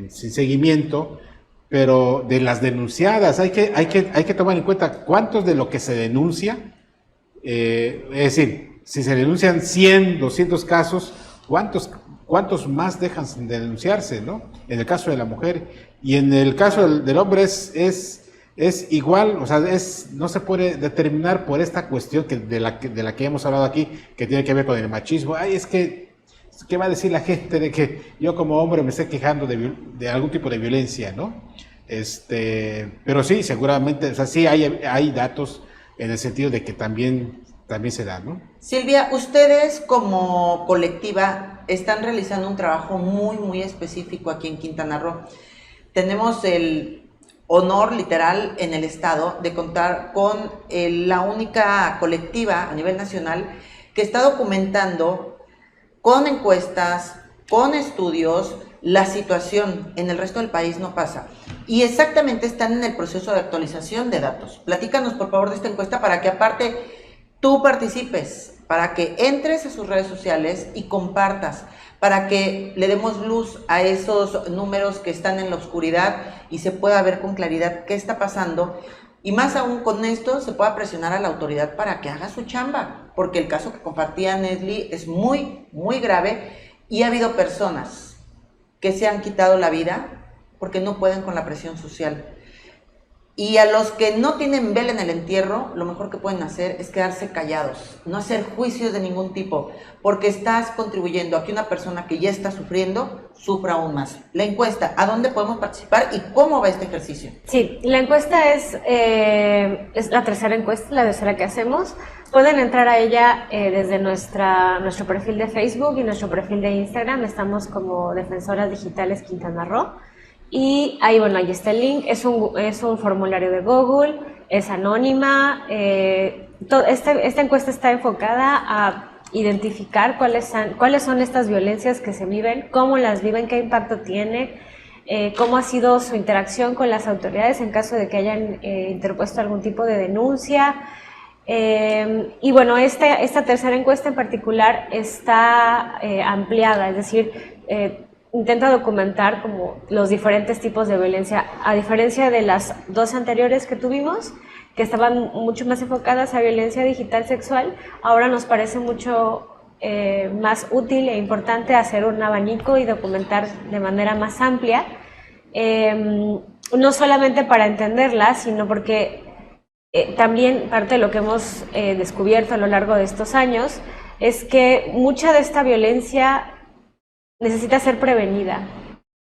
sin seguimiento, pero de las denunciadas hay que tomar en cuenta cuántos de lo que se denuncia, es decir, si se denuncian 100, 200 casos, ¿cuántos más dejan sin denunciarse, ¿no? En el caso de la mujer. Y en el caso del hombre es igual, o sea, no se puede determinar por esta cuestión de la que hemos hablado aquí, que tiene que ver con el machismo. Ay, es que, ¿qué va a decir la gente de que yo como hombre me esté quejando de algún tipo de violencia, ¿no? Pero sí, seguramente, o sea, sí hay datos en el sentido de que también se da, ¿no? Silvia, ustedes como colectiva están realizando un trabajo muy, muy específico aquí en Quintana Roo. Tenemos el honor literal en el estado de contar con la única colectiva a nivel nacional que está documentando con encuestas, con estudios, la situación. En el resto del país no pasa. Y exactamente están en el proceso de actualización de datos. Platícanos por favor de esta encuesta para que aparte tú participes, para que entres a sus redes sociales y compartas, para que le demos luz a esos números que están en la oscuridad y se pueda ver con claridad qué está pasando. Y más aún con esto se pueda presionar a la autoridad para que haga su chamba, porque el caso que compartía Nesli es muy, muy grave y ha habido personas que se han quitado la vida porque no pueden con la presión social. Y a los que no tienen vela en el entierro, lo mejor que pueden hacer es quedarse callados, no hacer juicios de ningún tipo, porque estás contribuyendo a que una persona que ya está sufriendo, sufra aún más. La encuesta, ¿a dónde podemos participar y cómo va este ejercicio? Sí, la encuesta es la tercera encuesta, la tercera que hacemos. Pueden entrar a ella desde nuestro perfil de Facebook y nuestro perfil de Instagram. Estamos como Defensoras Digitales Quintana Roo. Y ahí, bueno, ahí está el link. Es un formulario de Google, es anónima. Esta encuesta está enfocada a identificar cuáles son estas violencias que se viven, cómo las viven, qué impacto tiene, cómo ha sido su interacción con las autoridades en caso de que hayan interpuesto algún tipo de denuncia. Y bueno, esta tercera encuesta en particular está ampliada, es decir, intenta documentar como los diferentes tipos de violencia, a diferencia de las dos anteriores que tuvimos, que estaban mucho más enfocadas a violencia digital sexual. Ahora nos parece mucho más útil e importante hacer un abanico y documentar de manera más amplia, no solamente para entenderla, sino porque también parte de lo que hemos descubierto a lo largo de estos años es que mucha de esta violencia necesita ser prevenida,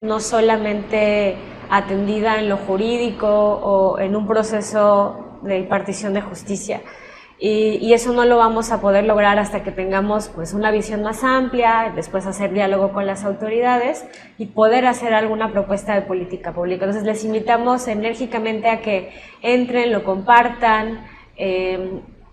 no solamente atendida en lo jurídico o en un proceso de impartición de justicia. Y eso no lo vamos a poder lograr hasta que tengamos pues una visión más amplia, después hacer diálogo con las autoridades y poder hacer alguna propuesta de política pública. Entonces les invitamos enérgicamente a que entren, lo compartan.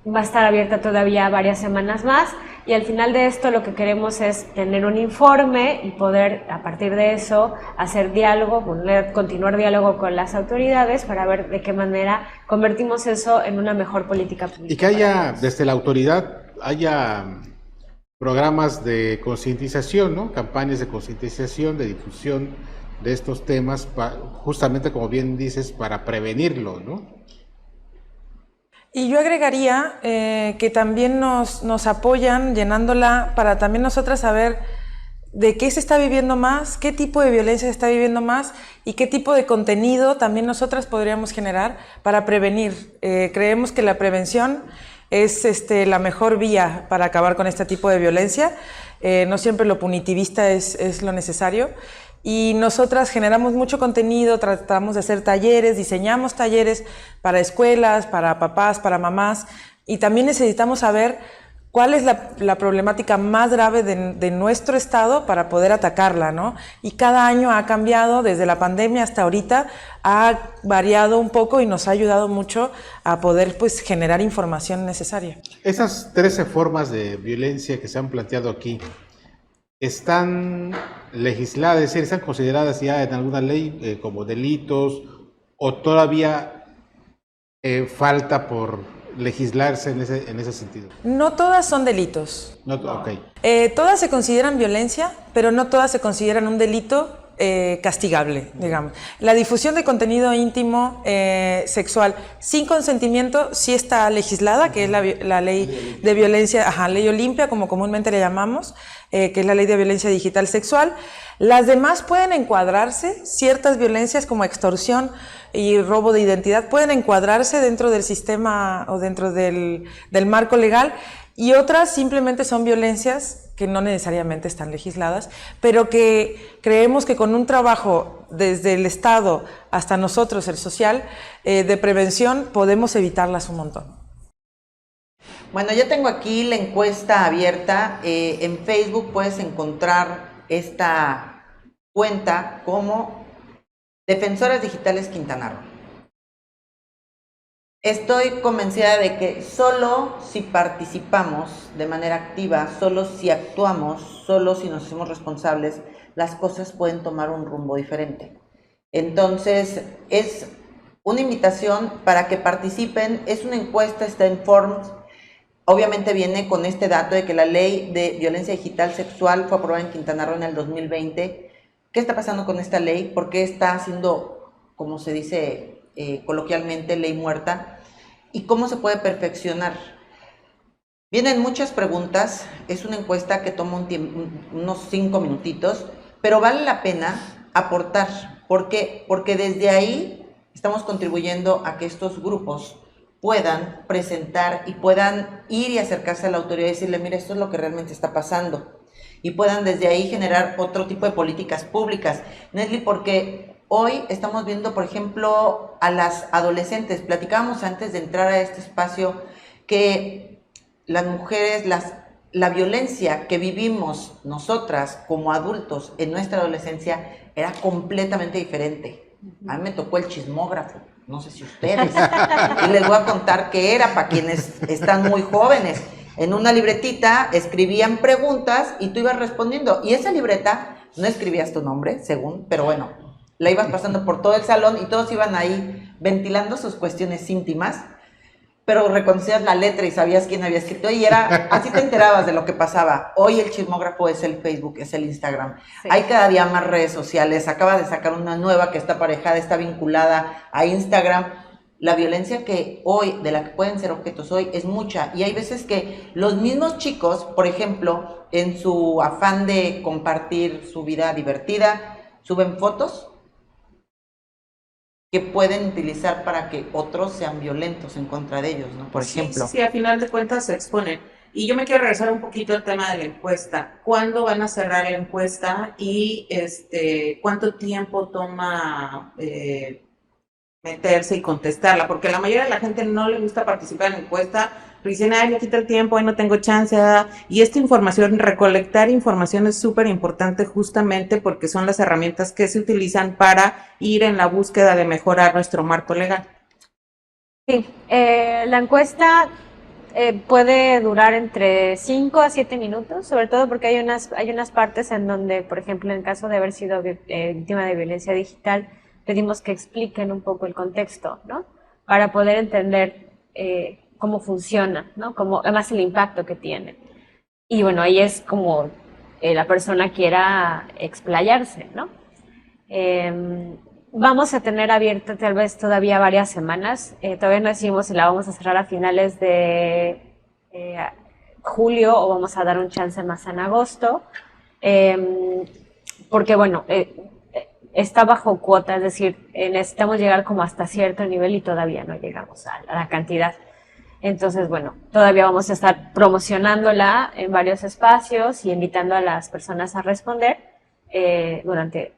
Va a estar abierta todavía varias semanas más y al final de esto lo que queremos es tener un informe y poder a partir de eso hacer diálogo, continuar diálogo con las autoridades para ver de qué manera convertimos eso en una mejor política pública. Y que haya, desde la autoridad, haya programas de concientización, ¿no? Campañas de concientización, de difusión de estos temas, justamente como bien dices, para prevenirlo, ¿no? Y yo agregaría que también nos apoyan llenándola para también nosotras saber de qué se está viviendo más, qué tipo de violencia se está viviendo más y qué tipo de contenido también nosotras podríamos generar para prevenir. Creemos que la prevención es la mejor vía para acabar con este tipo de violencia. No siempre lo punitivista es lo necesario. Y nosotras generamos mucho contenido, tratamos de hacer talleres, diseñamos talleres para escuelas, para papás, para mamás, y también necesitamos saber cuál es la problemática más grave de nuestro estado para poder atacarla, ¿no? Y cada año ha cambiado, desde la pandemia hasta ahorita, ha variado un poco y nos ha ayudado mucho a poder pues generar información necesaria. Esas 13 formas de violencia que se han planteado aquí, ¿están legisladas, es decir, están consideradas ya en alguna ley como delitos o todavía falta por legislarse en ese sentido? No todas son delitos. No, okay. Todas se consideran violencia, pero no todas se consideran un delito castigable, digamos. La difusión de contenido íntimo sexual sin consentimiento sí está legislada, que es la ley de violencia, ley Olimpia, como comúnmente le llamamos, que es la ley de violencia digital sexual. Las demás pueden encuadrarse, ciertas violencias como extorsión y robo de identidad pueden encuadrarse dentro del sistema o dentro del marco legal, y otras simplemente son violencias que no necesariamente están legisladas, pero que creemos que con un trabajo desde el Estado hasta nosotros, el social, de prevención, podemos evitarlas un montón. Bueno, yo tengo aquí la encuesta abierta. En Facebook puedes encontrar esta cuenta como Defensoras Digitales Quintana Roo. Estoy convencida de que solo si participamos de manera activa, solo si actuamos, solo si nos hacemos responsables, las cosas pueden tomar un rumbo diferente. Entonces, es una invitación para que participen. Es una encuesta, está en Forms. Obviamente viene con este dato de que la ley de violencia digital sexual fue aprobada en Quintana Roo en el 2020. ¿Qué está pasando con esta ley? ¿Por qué está siendo, como se dice coloquialmente, ley muerta? ¿Y cómo se puede perfeccionar? Vienen muchas preguntas. Es una encuesta que toma unos 5 minutitos, pero vale la pena aportar. ¿Por qué? Porque desde ahí estamos contribuyendo a que estos grupos puedan presentar y puedan ir y acercarse a la autoridad y decirle, mira, esto es lo que realmente está pasando. Y puedan desde ahí generar otro tipo de políticas públicas. Nesli, porque hoy estamos viendo, por ejemplo, a las adolescentes. Platicábamos antes de entrar a este espacio que las mujeres, la violencia que vivimos nosotras como adultos en nuestra adolescencia era completamente diferente. A mí me tocó el chismógrafo, no sé si ustedes. Y les voy a contar qué era para quienes están muy jóvenes. En una libretita escribían preguntas y tú ibas respondiendo. Y esa libreta, no escribías tu nombre, según, pero bueno, la ibas pasando por todo el salón y todos iban ahí ventilando sus cuestiones íntimas, pero reconocías la letra y sabías quién había escrito y era, así te enterabas de lo que pasaba. Hoy el chismógrafo es el Facebook, es el Instagram. Sí. Hay cada día más redes sociales. Acaba de sacar una nueva que está aparejada, está vinculada a Instagram. La violencia que hoy, de la que pueden ser objetos hoy, es mucha. Y hay veces que los mismos chicos, por ejemplo, en su afán de compartir su vida divertida, suben fotos que pueden utilizar para que otros sean violentos en contra de ellos, ¿no? Por ejemplo. Sí, a final de cuentas se exponen. Y yo me quiero regresar un poquito al tema de la encuesta. ¿Cuándo van a cerrar la encuesta y cuánto tiempo toma meterse y contestarla? Porque a la mayoría de la gente no le gusta participar en la encuesta, dicen, ay, me quita el tiempo, ay, no tengo chance. Y esta información, recolectar información es súper importante justamente porque son las herramientas que se utilizan para ir en la búsqueda de mejorar nuestro marco legal. Sí, la encuesta puede durar entre 5 a 7 minutos, sobre todo porque hay unas partes en donde, por ejemplo, en caso de haber sido víctima de violencia digital, pedimos que expliquen un poco el contexto, ¿no? Para poder entender cómo funciona, ¿no? Además el impacto que tiene. Y bueno, ahí es como la persona quiera explayarse, ¿no? Vamos a tener abierta tal vez todavía varias semanas. Todavía no decimos si la vamos a cerrar a finales de julio o vamos a dar un chance más en agosto. Porque bueno, está bajo cuota, es decir, necesitamos llegar como hasta cierto nivel y todavía no llegamos a la cantidad. Entonces, bueno, todavía vamos a estar promocionándola en varios espacios y invitando a las personas a responder durante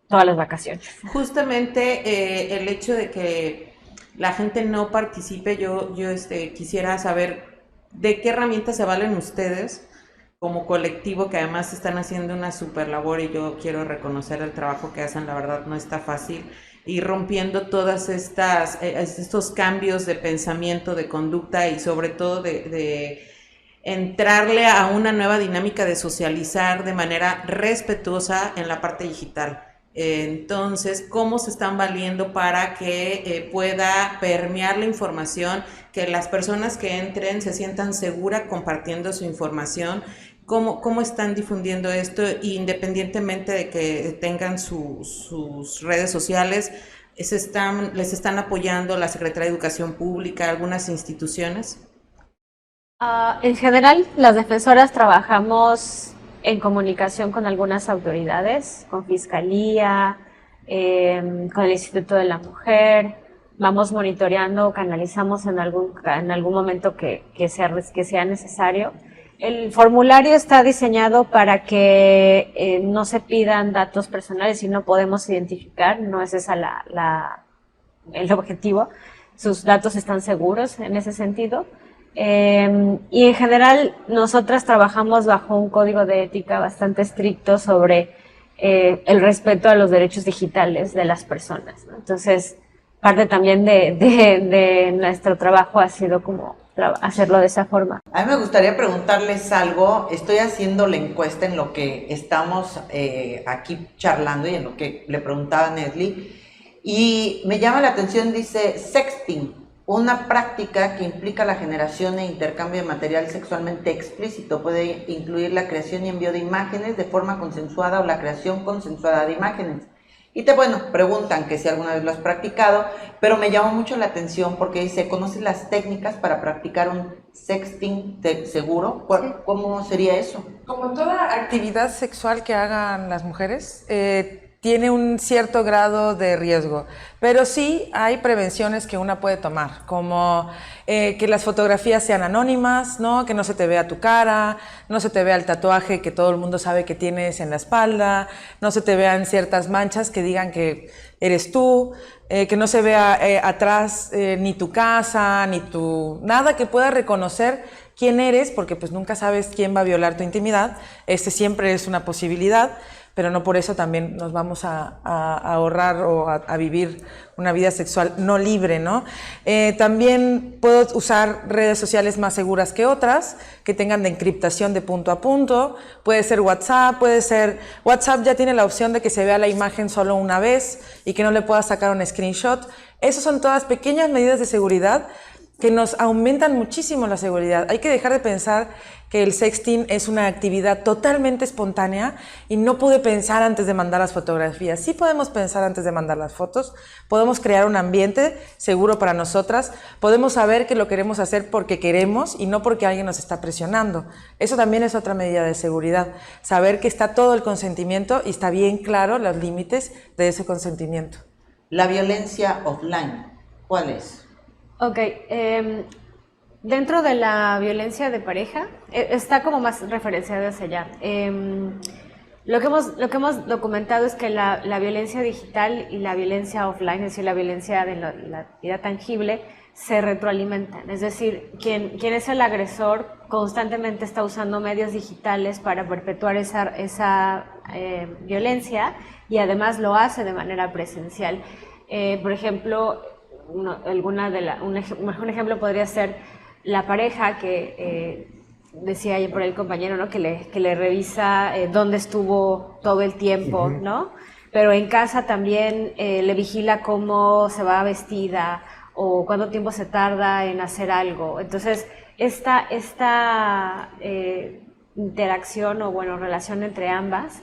todas las vacaciones. Justamente el hecho de que la gente no participe, yo quisiera saber ¿de qué herramientas se valen ustedes como colectivo, que además están haciendo una super labor y yo quiero reconocer el trabajo que hacen? La verdad no está fácil, y rompiendo todas estos cambios de pensamiento, de conducta y sobre todo de entrarle a una nueva dinámica de socializar de manera respetuosa en la parte digital? Entonces, ¿cómo se están valiendo para que pueda permear la información, que las personas que entren se sientan seguras compartiendo su información? ¿Cómo están difundiendo esto, independientemente de que tengan sus redes sociales? ¿Les están apoyando la Secretaría de Educación Pública, algunas instituciones? En general, las defensoras trabajamos en comunicación con algunas autoridades, con Fiscalía, con el Instituto de la Mujer. Vamos monitoreando, canalizamos en algún momento que sea necesario. El formulario está diseñado para que no se pidan datos personales si no podemos identificar, no es esa el objetivo. Sus datos están seguros en ese sentido. Y en general nosotras trabajamos bajo un código de ética bastante estricto sobre el respeto a los derechos digitales de las personas, ¿no? Entonces, parte también de nuestro trabajo ha sido como hacerlo de esa forma. A mí me gustaría preguntarles algo. Estoy haciendo la encuesta en lo que estamos aquí charlando y en lo que le preguntaba a Nesli, y me llama la atención, dice sexting, una práctica que implica la generación e intercambio de material sexualmente explícito. Puede incluir la creación y envío de imágenes de forma consensuada o la creación consensuada de imágenes. Y preguntan que si alguna vez lo has practicado, pero me llamó mucho la atención porque dice, ¿conoces las técnicas para practicar un sexting seguro? ¿Cómo sería eso? Como toda actividad sexual que hagan las mujeres, tiene un cierto grado de riesgo, pero sí hay prevenciones que una puede tomar, como que las fotografías sean anónimas, ¿no? Que no se te vea tu cara, no se te vea el tatuaje que todo el mundo sabe que tienes en la espalda, no se te vean ciertas manchas que digan que eres tú, que no se vea atrás ni tu casa, ni nada que pueda reconocer quién eres, porque pues nunca sabes quién va a violar tu intimidad. Siempre es una posibilidad, pero no por eso también nos vamos a ahorrar o a vivir una vida sexual no libre, ¿no? También puedo usar redes sociales más seguras que otras, que tengan de encriptación de punto a punto. Puede ser WhatsApp, WhatsApp ya tiene la opción de que se vea la imagen solo una vez y que no le puedas sacar un screenshot. Esas son todas pequeñas medidas de seguridad que nos aumentan muchísimo la seguridad. Hay que dejar de pensar que el sexting es una actividad totalmente espontánea y no pude pensar antes de mandar las fotografías. Sí podemos pensar antes de mandar las fotos, podemos crear un ambiente seguro para nosotras, podemos saber que lo queremos hacer porque queremos y no porque alguien nos está presionando. Eso también es otra medida de seguridad, saber que está todo el consentimiento y está bien claro los límites de ese consentimiento. La violencia offline, ¿cuál es? Ok, dentro de la violencia de pareja, está como más referenciado hacia allá. Lo que hemos documentado es que la violencia digital y la violencia offline, es decir, la violencia de la vida tangible, se retroalimentan. Es decir, quien es el agresor constantemente está usando medios digitales para perpetuar esa violencia, y además lo hace de manera presencial. Por ejemplo, un ejemplo podría ser la pareja que decía ayer por el compañero, ¿no? que le revisa dónde estuvo todo el tiempo, ¿no? Pero en casa también le vigila cómo se va vestida o cuánto tiempo se tarda en hacer algo. Entonces, esta interacción o relación entre ambas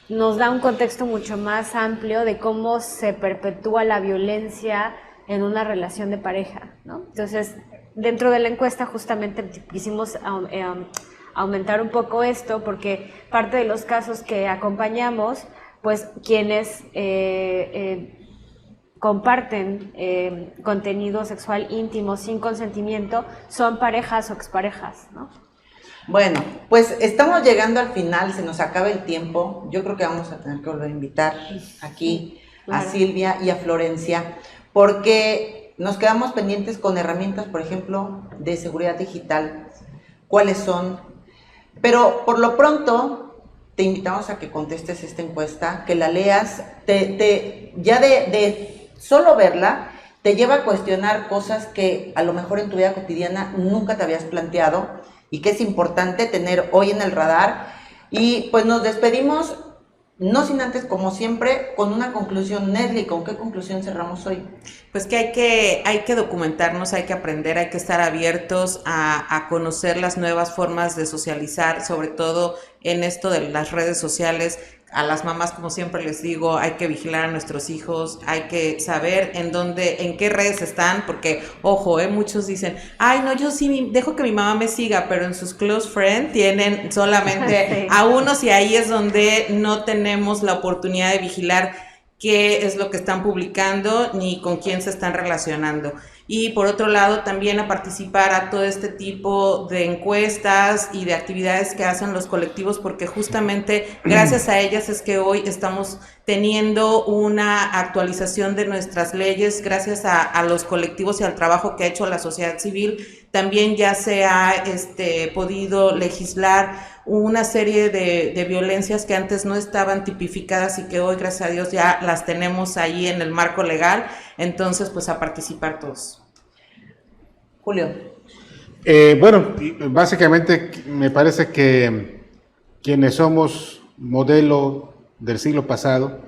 nos da un contexto mucho más amplio de cómo se perpetúa la violencia en una relación de pareja, ¿no? Entonces, dentro de la encuesta justamente quisimos aumentar un poco esto, porque parte de los casos que acompañamos, pues quienes comparten contenido sexual íntimo sin consentimiento son parejas o exparejas, ¿no? Bueno, pues estamos llegando al final, se nos acaba el tiempo. Yo creo que vamos a tener que volver a invitar aquí a Silvia y a Florencia, porque nos quedamos pendientes con herramientas, por ejemplo, de seguridad digital, cuáles son, pero por lo pronto te invitamos a que contestes esta encuesta, que la leas, ya de solo verla, te lleva a cuestionar cosas que a lo mejor en tu vida cotidiana nunca te habías planteado y que es importante tener hoy en el radar. Y pues nos despedimos, no sin antes, como siempre, con una conclusión. Nesli, ¿con qué conclusión cerramos hoy? Pues que hay que documentarnos, hay que aprender, hay que estar abiertos a conocer las nuevas formas de socializar, sobre todo en esto de las redes sociales. A las mamás, como siempre les digo, hay que vigilar a nuestros hijos, hay que saber en qué redes están, porque, ojo, muchos dicen, ay, no, yo sí dejo que mi mamá me siga, pero en sus close friends tienen solamente a unos, y ahí es donde no tenemos la oportunidad de vigilar qué es lo que están publicando ni con quién se están relacionando. Y por otro lado, también a participar a todo este tipo de encuestas y de actividades que hacen los colectivos, porque justamente gracias a ellas es que hoy estamos teniendo una actualización de nuestras leyes. Gracias a los colectivos y al trabajo que ha hecho la sociedad civil, también ya se ha podido legislar una serie de violencias que antes no estaban tipificadas y que hoy, gracias a Dios, ya las tenemos ahí en el marco legal. Entonces, pues a participar todos. Julio. Bueno, básicamente me parece que quienes somos modelo del siglo pasado,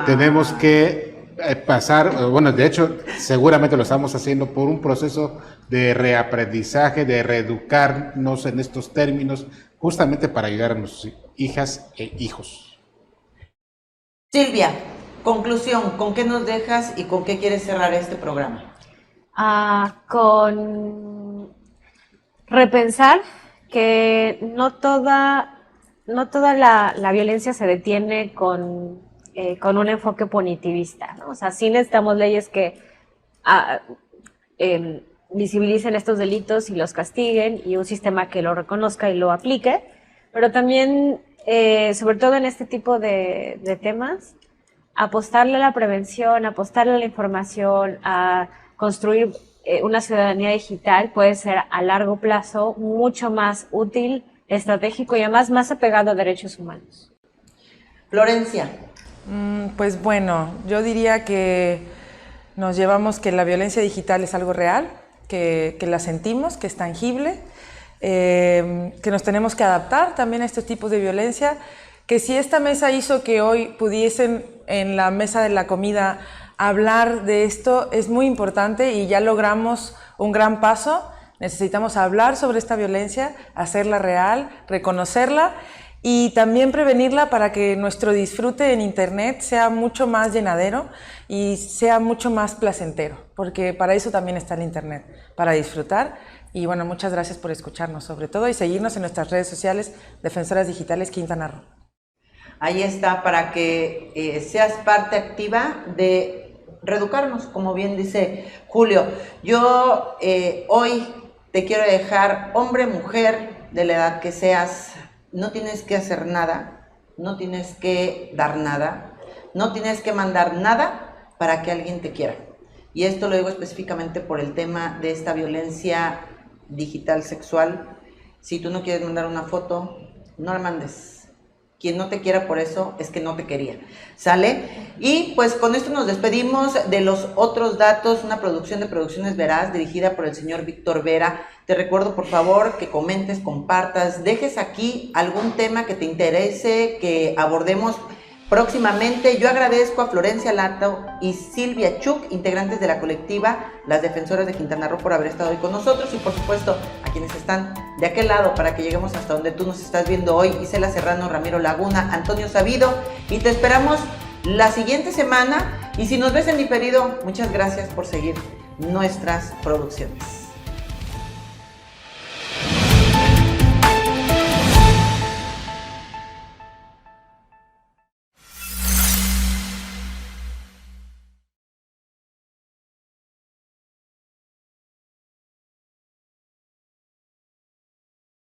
tenemos que pasar, bueno, de hecho, seguramente lo estamos haciendo por un proceso de reaprendizaje, de reeducarnos en estos términos, justamente para ayudar a nuestras hijas e hijos. Silvia, conclusión, ¿con qué nos dejas y con qué quieres cerrar este programa? Con repensar que no toda la violencia se detiene con un enfoque punitivista, ¿no? O sea, sí necesitamos leyes que visibilicen estos delitos y los castiguen, y un sistema que lo reconozca y lo aplique, pero también, sobre todo en este tipo de temas, apostarle a la prevención, apostarle a la información, a construir una ciudadanía digital puede ser a largo plazo mucho más útil, estratégico y además más apegado a derechos humanos. Florencia. Pues bueno, yo diría que nos llevamos que la violencia digital es algo real, que la sentimos, que es tangible, que nos tenemos que adaptar también a estos tipos de violencia, que si esta mesa hizo que hoy pudiesen en la mesa de la comida hablar de esto, es muy importante y ya logramos un gran paso. Necesitamos hablar sobre esta violencia, hacerla real, reconocerla y también prevenirla para que nuestro disfrute en Internet sea mucho más llenadero y sea mucho más placentero, porque para eso también está el Internet, para disfrutar. Y bueno, muchas gracias por escucharnos sobre todo y seguirnos en nuestras redes sociales, Defensoras Digitales Quintana Roo. Ahí está, para que seas parte activa de reeducarnos, como bien dice Julio. Yo hoy te quiero dejar, hombre, mujer, de la edad que seas, no tienes que hacer nada, no tienes que dar nada, no tienes que mandar nada para que alguien te quiera. Y esto lo digo específicamente por el tema de esta violencia digital sexual. Si tú no quieres mandar una foto, no la mandes. Quien no te quiera por eso es que no te quería, ¿sale? Y pues con esto nos despedimos de Los Otros Datos, una producción de Producciones Veraz, dirigida por el señor Víctor Vera. Te recuerdo, por favor, que comentes, compartas, dejes aquí algún tema que te interese, que abordemos próximamente. Yo agradezco a Florencia Lato y Silvia Chuk, integrantes de la colectiva Las Defensoras de Quintana Roo, por haber estado hoy con nosotros, y por supuesto a quienes están de aquel lado para que lleguemos hasta donde tú nos estás viendo hoy: Isela Serrano, Ramiro Laguna, Antonio Sabido, y te esperamos la siguiente semana. Y si nos ves en diferido, muchas gracias por seguir nuestras producciones.